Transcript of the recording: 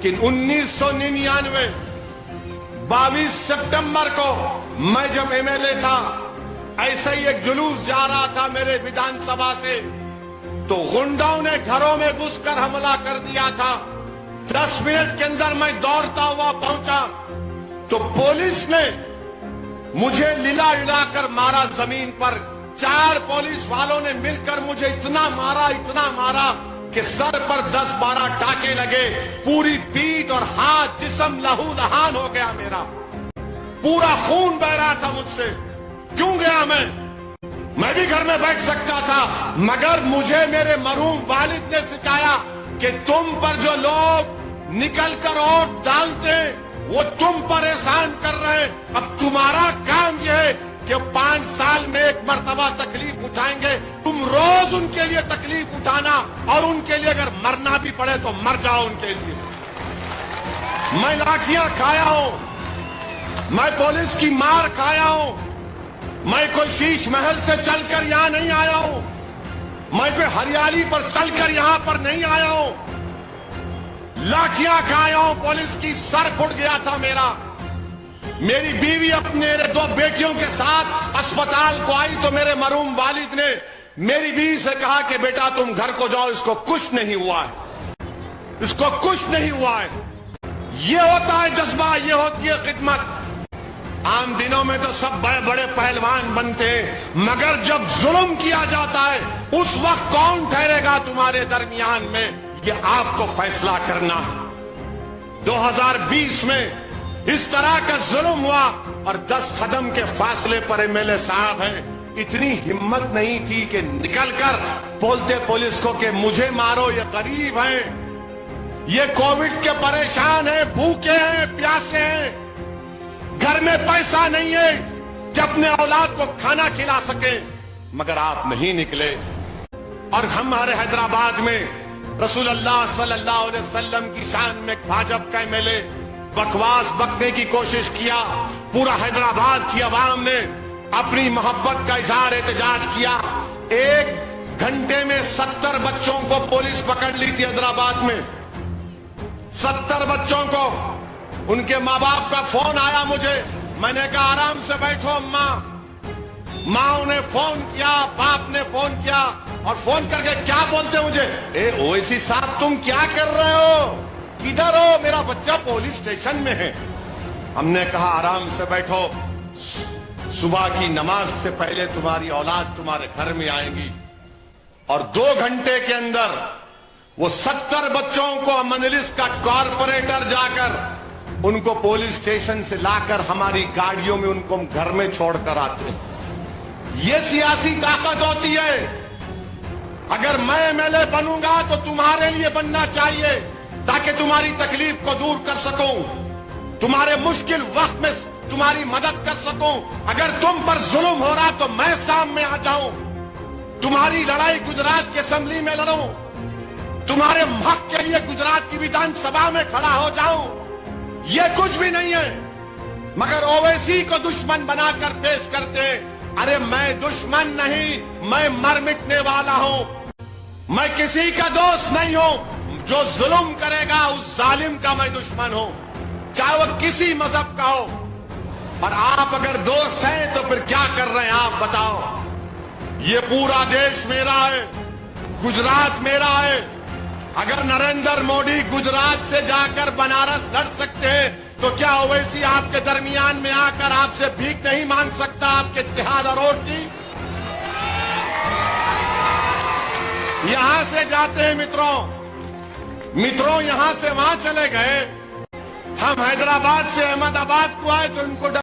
کہ 1999 22 سپٹمبر کو میں جب MLA تھا، ایسے ہی ایک جلوس جا رہا تھا میرے ویدھان سبھا سے، تو غنڈوں نے گھروں میں گھس کر حملہ کر دیا تھا۔ 10 منٹ کے اندر میں دوڑتا ہوا پہنچا تو پولیس نے مجھے للا اڑا کر مارا زمین پر۔ 4 پولیس والوں نے مل کر مجھے اتنا مارا کہ سر پر 10-12 ٹاکے لگے، پوری پیٹھ اور ہاتھ جسم لہو لہان ہو گیا، میرا پورا خون بہ رہا تھا مجھ سے۔ کیوں گیا میں بھی گھر میں بیٹھ سکتا تھا، مگر مجھے میرے مرحوم والد نے سکھایا کہ تم پر جو لوگ نکل کر ووٹ ڈالتے ہیں وہ تم پر احسان کر رہے ہیں۔ اب تمہارا کام یہ ہے کہ 5 سال میں 1 مرتبہ تکلیف اٹھائیں گے، تم روز ان کے لیے تکلیف اٹھانا، اور ان کے لیے اگر مرنا بھی پڑے تو مر جاؤ ان کے لیے۔ میں لاٹھیاں کھایا ہوں، میں پولیس کی مار کھایا ہوں، میں کوئی شیش محل سے چل کر یہاں نہیں آیا ہوں، میں کوئی ہریالی پر چل کر یہاں پر نہیں آیا ہوں، لاٹھیاں کھایا ہوں، پولیس کی سر پھٹ گیا تھا میرا۔ میری بیوی اپنے 2 بیٹیوں کے ساتھ اسپتال کو آئی تو میرے مرحوم والد نے میری بیوی سے کہا کہ بیٹا تم گھر کو جاؤ، اس کو کچھ نہیں ہوا ہے، اس کو کچھ نہیں ہوا ہے۔ یہ ہوتا ہے جذبہ، یہ ہوتی ہے خدمت۔ عام دنوں میں تو سب بڑے بڑے پہلوان بنتے ہیں، مگر جب ظلم کیا جاتا ہے اس وقت کون ٹھہرے گا تمہارے درمیان میں، یہ آپ کو فیصلہ کرنا ہے۔ 2020 میں اس طرح کا ظلم ہوا اور 10 قدم کے فاصلے پر MLA صاحب ہیں، اتنی ہمت نہیں تھی کہ نکل کر بولتے پولیس کو کہ مجھے مارو، یہ غریب ہیں، یہ کووڈ کے پریشان ہیں، بھوکے ہیں، پیاسے ہیں، گھر میں پیسہ نہیں ہے کہ اپنے اولاد کو کھانا کھلا سکیں، مگر آپ نہیں نکلے۔ اور ہمارے حیدرآباد میں رسول اللہ صلی اللہ علیہ وسلم کی شان میں بھاجپ کا MLA بکواس بکنے کی کوشش کیا، پورا حیدرآباد کی عوام نے اپنی محبت کا اظہار احتجاج کیا۔ 1 گھنٹے میں 70 بچوں کو پولیس پکڑ لی تھی حیدرآباد میں، 70 بچوں کو۔ ان کے ماں باپ کا فون آیا مجھے، میں نے کہا آرام سے بیٹھو اماں۔ ماں نے فون کیا، باپ نے فون کیا، اور فون کر کے کیا بولتے مجھے، اے اویسی صاحب تم کیا کر رہے ہو، کدھر ہو، میرا بچہ پولیس اسٹیشن میں ہے۔ ہم نے کہا آرام سے بیٹھو، صبح کی نماز سے پہلے تمہاری اولاد تمہارے گھر میں آئے گی۔ اور 2 گھنٹے کے اندر وہ 70 بچوں کو منجلس کا کارپوریٹر جا کر ان کو پولیس اسٹیشن سے لا کر ہماری گاڑیوں میں ان کو ہم گھر میں چھوڑ کر آتے ہیں۔ یہ سیاسی طاقت ہوتی ہے۔ اگر میں MLA بنوں گا تو تمہارے لیے بننا چاہیے تاکہ تمہاری تکلیف کو دور کر سکوں، تمہارے مشکل وقت میں تمہاری مدد کر سکوں۔ اگر تم پر ظلم ہو رہا تو میں سامنے آ جاؤں، تمہاری لڑائی گجرات کی اسمبلی میں لڑوں، تمہارے حق کے لیے گجرات کی ویدھان سبھا میں کھڑا ہو جاؤں۔ یہ کچھ بھی نہیں ہے، مگر اویسی کو دشمن بنا کر پیش کرتے ہیں۔ ارے میں دشمن نہیں، میں مر مٹنے والا ہوں، میں کسی کا دوست نہیں ہوں۔ جو ظلم کرے گا اس ظالم کا میں دشمن ہوں، چاہے وہ کسی مذہب کا ہو۔ اور آپ اگر دوست ہیں تو پھر کیا کر رہے ہیں آپ بتاؤ؟ یہ پورا دیش میرا ہے، گجرات میرا ہے۔ اگر نریندر موڈی گجرات سے جا کر بنارس لڑ سکتے ہیں تو کیا اویسی آپ کے درمیان میں آ کر آپ سے بھیک نہیں مانگ سکتا آپ کے اتحاد اور ووٹ کی؟ یہاں سے جاتے ہیں متروں یہاں سے وہاں چلے گئے، ہم حیدرآباد سے احمد آباد کو آئے تو ان کو